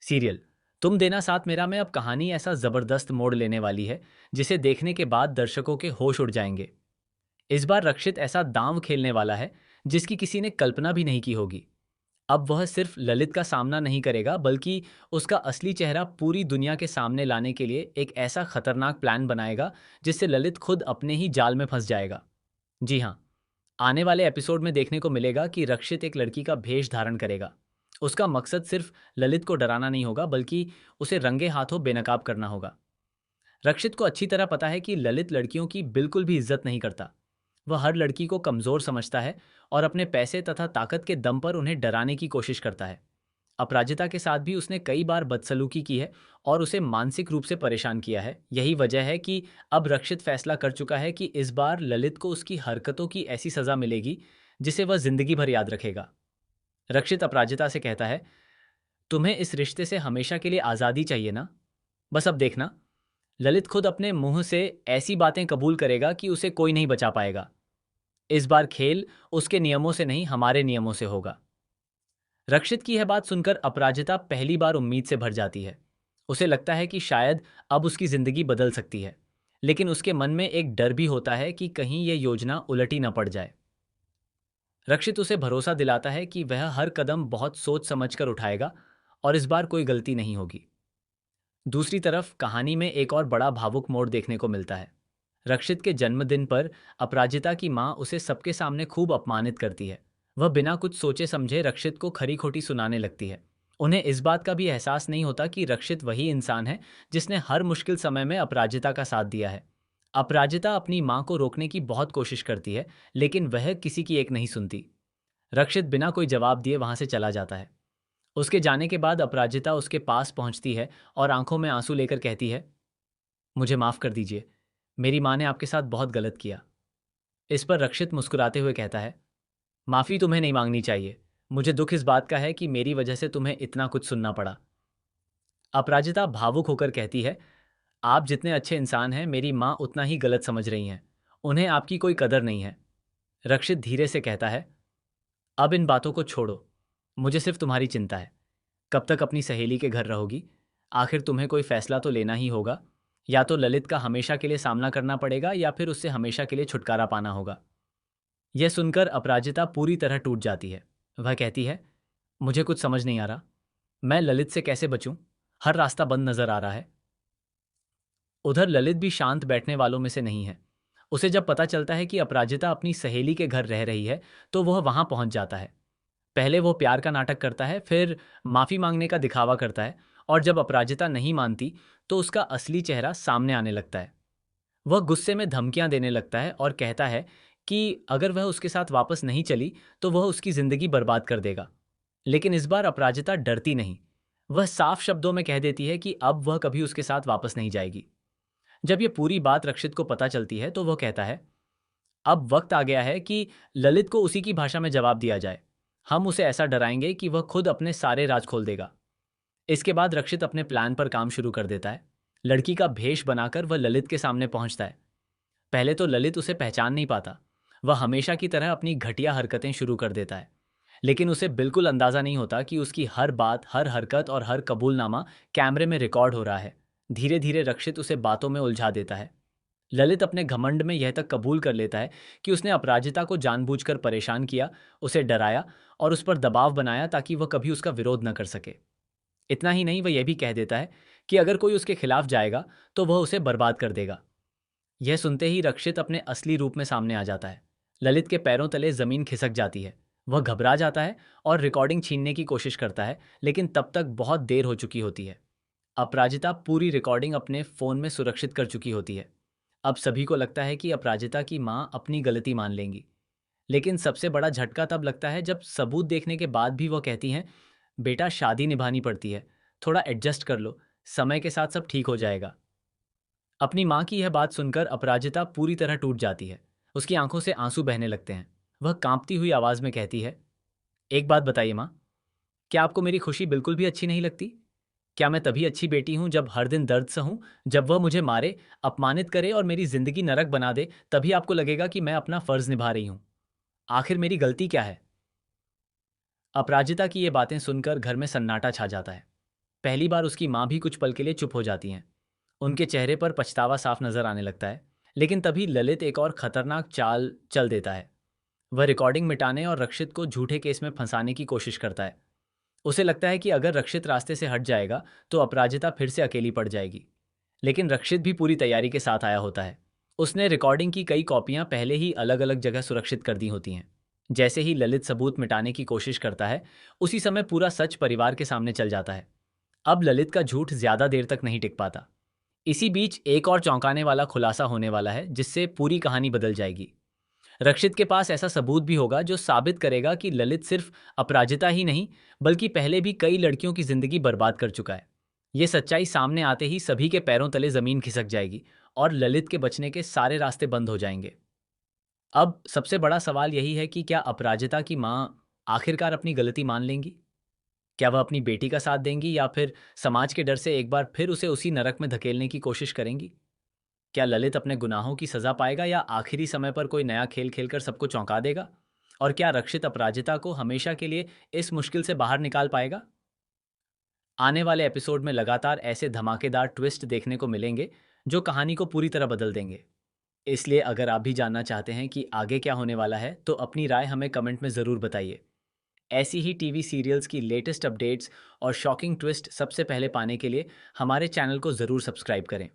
Serial तुम देना साथ मेरा में अब कहानी ऐसा जबरदस्त मोड़ लेने वाली है जिसे देखने के बाद दर्शकों के होश उड़ जाएंगे। इस बार रक्षित ऐसा दांव खेलने वाला है जिसकी किसी ने कल्पना भी नहीं की होगी। अब वह सिर्फ ललित का सामना नहीं करेगा बल्कि उसका असली चेहरा पूरी दुनिया के सामने लाने के लिए एक ऐसा खतरनाक प्लान बनाएगा जिससे ललित खुद अपने ही जाल में फंस जाएगा। जी हाँ, आने वाले एपिसोड में देखने को मिलेगा कि रक्षित एक लड़की का भेष धारण करेगा। उसका मकसद सिर्फ ललित को डराना नहीं होगा बल्कि उसे रंगे हाथों बेनकाब करना होगा। रक्षित को अच्छी तरह पता है कि ललित लड़कियों की बिल्कुल भी इज्जत नहीं करता। वह हर लड़की को कमजोर समझता है और अपने पैसे तथा ताकत के दम पर उन्हें डराने की कोशिश करता है। अपराजिता के साथ भी उसने कई बार बदसलूकी की है और उसे मानसिक रूप से परेशान किया है। यही वजह है कि अब रक्षित फैसला कर चुका है कि इस बार ललित को उसकी हरकतों की ऐसी सजा मिलेगी जिसे वह जिंदगी भर याद रखेगा। रक्षित अपराजिता से कहता है, तुम्हें इस रिश्ते से हमेशा के लिए आज़ादी चाहिए ना? बस अब देखना, ललित खुद अपने मुंह से ऐसी बातें कबूल करेगा कि उसे कोई नहीं बचा पाएगा। इस बार खेल उसके नियमों से नहीं, हमारे नियमों से होगा। रक्षित की यह बात सुनकर अपराजिता पहली बार उम्मीद से भर जाती है। उसे लगता है कि शायद अब उसकी जिंदगी बदल सकती है, लेकिन उसके मन में एक डर भी होता है कि कहीं यह योजना उलटी न पड़ जाए। रक्षित उसे भरोसा दिलाता है कि वह हर कदम बहुत सोच समझकर उठाएगा और इस बार कोई गलती नहीं होगी। दूसरी तरफ कहानी में एक और बड़ा भावुक मोड़ देखने को मिलता है। रक्षित के जन्मदिन पर अपराजिता की माँ उसे सबके सामने खूब अपमानित करती है। वह बिना कुछ सोचे समझे रक्षित को खरी खोटी सुनाने लगती है। उन्हें इस बात का भी एहसास नहीं होता कि रक्षित वही इंसान है जिसने हर मुश्किल समय में अपराजिता का साथ दिया है। अपराजिता अपनी माँ को रोकने की बहुत कोशिश करती है, लेकिन वह किसी की एक नहीं सुनती। रक्षित बिना कोई जवाब दिए वहां से चला जाता है। उसके जाने के बाद अपराजिता उसके पास पहुंचती है और आंखों में आंसू लेकर कहती है, मुझे माफ कर दीजिए, मेरी माँ ने आपके साथ बहुत गलत किया। इस पर रक्षित मुस्कुराते हुए कहता है, माफी तुम्हें नहीं मांगनी चाहिए। मुझे दुख इस बात का है कि मेरी वजह से तुम्हें इतना कुछ सुनना पड़ा। अपराजिता भावुक होकर कहती है, आप जितने अच्छे इंसान हैं मेरी माँ उतना ही गलत समझ रही हैं। उन्हें आपकी कोई कदर नहीं है। रक्षित धीरे से कहता है, अब इन बातों को छोड़ो, मुझे सिर्फ तुम्हारी चिंता है। कब तक अपनी सहेली के घर रहोगी? आखिर तुम्हें कोई फैसला तो लेना ही होगा। या तो ललित का हमेशा के लिए सामना करना पड़ेगा या फिर उससे हमेशा के लिए छुटकारा पाना होगा। यह सुनकर अपराजिता पूरी तरह टूट जाती है। वह कहती है, मुझे कुछ समझ नहीं आ रहा। मैं ललित से कैसे बचूं? हर रास्ता बंद नजर आ रहा है। उधर ललित भी शांत बैठने वालों में से नहीं है। उसे जब पता चलता है कि अपराजिता अपनी सहेली के घर रह रही है तो वह वहां पहुंच जाता है। पहले वो प्यार का नाटक करता है, फिर माफी मांगने का दिखावा करता है, और जब अपराजिता नहीं मानती तो उसका असली चेहरा सामने आने लगता है। वह गुस्से में धमकियां देने लगता है और कहता है कि अगर वह उसके साथ वापस नहीं चली तो वह उसकी जिंदगी बर्बाद कर देगा। लेकिन इस बार अपराजिता डरती नहीं। वह साफ शब्दों में कह देती है कि अब वह कभी उसके साथ वापस नहीं जाएगी। जब यह पूरी बात रक्षित को पता चलती है तो वह कहता है, अब वक्त आ गया है कि ललित को उसी की भाषा में जवाब दिया जाए। हम उसे ऐसा डराएंगे कि वह खुद अपने सारे राज खोल देगा। इसके बाद रक्षित अपने प्लान पर काम शुरू कर देता है। लड़की का भेष बनाकर वह ललित के सामने पहुंचता है। पहले तो ललित उसे पहचान नहीं पाता। वह हमेशा की तरह अपनी घटिया हरकतें शुरू कर देता है, लेकिन उसे बिल्कुल अंदाजा नहीं होता कि उसकी हर बात, हर हरकत और हर कबूलनामा कैमरे में रिकॉर्ड हो रहा है। धीरे धीरे रक्षित उसे बातों में उलझा देता है। ललित अपने घमंड में यह तक कबूल कर लेता है कि उसने अपराजिता को जानबूझकर परेशान किया, उसे डराया और उस पर दबाव बनाया ताकि वह कभी उसका विरोध न कर सके। इतना ही नहीं, वह यह भी कह देता है कि अगर कोई उसके खिलाफ जाएगा तो वह उसे बर्बाद कर देगा। यह सुनते ही रक्षित अपने असली रूप में सामने आ जाता है। ललित के पैरों तले जमीन खिसक जाती है। वह घबरा जाता है और रिकॉर्डिंग छीनने की कोशिश करता है, लेकिन तब तक बहुत देर हो चुकी होती है। अपराजिता पूरी रिकॉर्डिंग अपने फोन में सुरक्षित कर चुकी होती है। अब सभी को लगता है कि अपराजिता की माँ अपनी गलती मान लेंगी, लेकिन सबसे बड़ा झटका तब लगता है जब सबूत देखने के बाद भी वो कहती हैं, बेटा शादी निभानी पड़ती है, थोड़ा एडजस्ट कर लो, समय के साथ सब ठीक हो जाएगा। अपनी माँ की यह बात सुनकर अपराजिता पूरी तरह टूट जाती है। उसकी आंखों से आंसू बहने लगते हैं। वह कांपती हुई आवाज में कहती है, एक बात बताइए माँ, क्या आपको मेरी खुशी बिल्कुल भी अच्छी नहीं लगती? क्या मैं तभी अच्छी बेटी हूं जब हर दिन दर्द सहूं, जब वह मुझे मारे, अपमानित करे और मेरी जिंदगी नरक बना दे, तभी आपको लगेगा कि मैं अपना फर्ज निभा रही हूं? आखिर मेरी गलती क्या है? अपराजिता की ये बातें सुनकर घर में सन्नाटा छा जाता है। पहली बार उसकी माँ भी कुछ पल के लिए चुप हो जाती हैं। उनके चेहरे पर पछतावा साफ नजर आने लगता है। लेकिन तभी ललित एक और खतरनाक चाल चल देता है। वह रिकॉर्डिंग मिटाने और रक्षित को झूठे केस में फंसाने की कोशिश करता है। उसे लगता है कि अगर रक्षित रास्ते से हट जाएगा तो अपराजिता फिर से अकेली पड़ जाएगी। लेकिन रक्षित भी पूरी तैयारी के साथ आया होता है। उसने रिकॉर्डिंग की कई कॉपियां पहले ही अलग अलग जगह सुरक्षित कर दी होती हैं। जैसे ही ललित सबूत मिटाने की कोशिश करता है, उसी समय पूरा सच परिवार के सामने चल जाता है। अब ललित का झूठ ज्यादा देर तक नहीं टिक पाता। इसी बीच एक और चौंकाने वाला खुलासा होने वाला है जिससे पूरी कहानी बदल जाएगी। रक्षित के पास ऐसा सबूत भी होगा जो साबित करेगा कि ललित सिर्फ अपराजिता ही नहीं, बल्कि पहले भी कई लड़कियों की जिंदगी बर्बाद कर चुका है। ये सच्चाई सामने आते ही सभी के पैरों तले जमीन खिसक जाएगी और ललित के बचने के सारे रास्ते बंद हो जाएंगे। अब सबसे बड़ा सवाल यही है कि क्या अपराजिता की माँ आखिरकार अपनी गलती मान लेंगी? क्या वह अपनी बेटी का साथ देंगी या फिर समाज के डर से एक बार फिर उसे उसी नरक में धकेलने की कोशिश करेंगी? क्या ललित अपने गुनाहों की सजा पाएगा या आखिरी समय पर कोई नया खेल खेलकर सबको चौंका देगा? और क्या रक्षित अपराजिता को हमेशा के लिए इस मुश्किल से बाहर निकाल पाएगा? आने वाले एपिसोड में लगातार ऐसे धमाकेदार ट्विस्ट देखने को मिलेंगे जो कहानी को पूरी तरह बदल देंगे। इसलिए अगर आप भी जानना चाहते हैं कि आगे क्या होने वाला है तो अपनी राय हमें कमेंट में ज़रूर बताइए। ऐसी ही टीवी सीरियल्स की लेटेस्ट अपडेट्स और शॉकिंग ट्विस्ट सबसे पहले पाने के लिए हमारे चैनल को ज़रूर सब्सक्राइब करें।